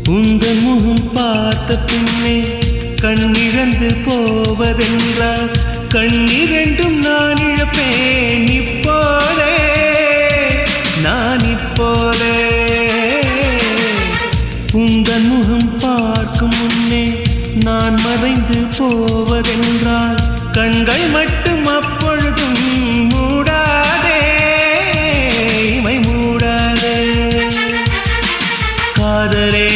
உந்தன் முகம் பார்த்த பின்னே கண்ணிழந்து போவதென்றால் கண்ணிரண்டும் நான் இழப்பேன் இப்போதே நான் இப்போதே உந்தன் முகம் பார்க்கும் முன்னே நான் மறைந்து போவதென்றால் கண்கள் மட்டும் அப்பொழுதும் மூடாதே இமை மூடாதே காதலே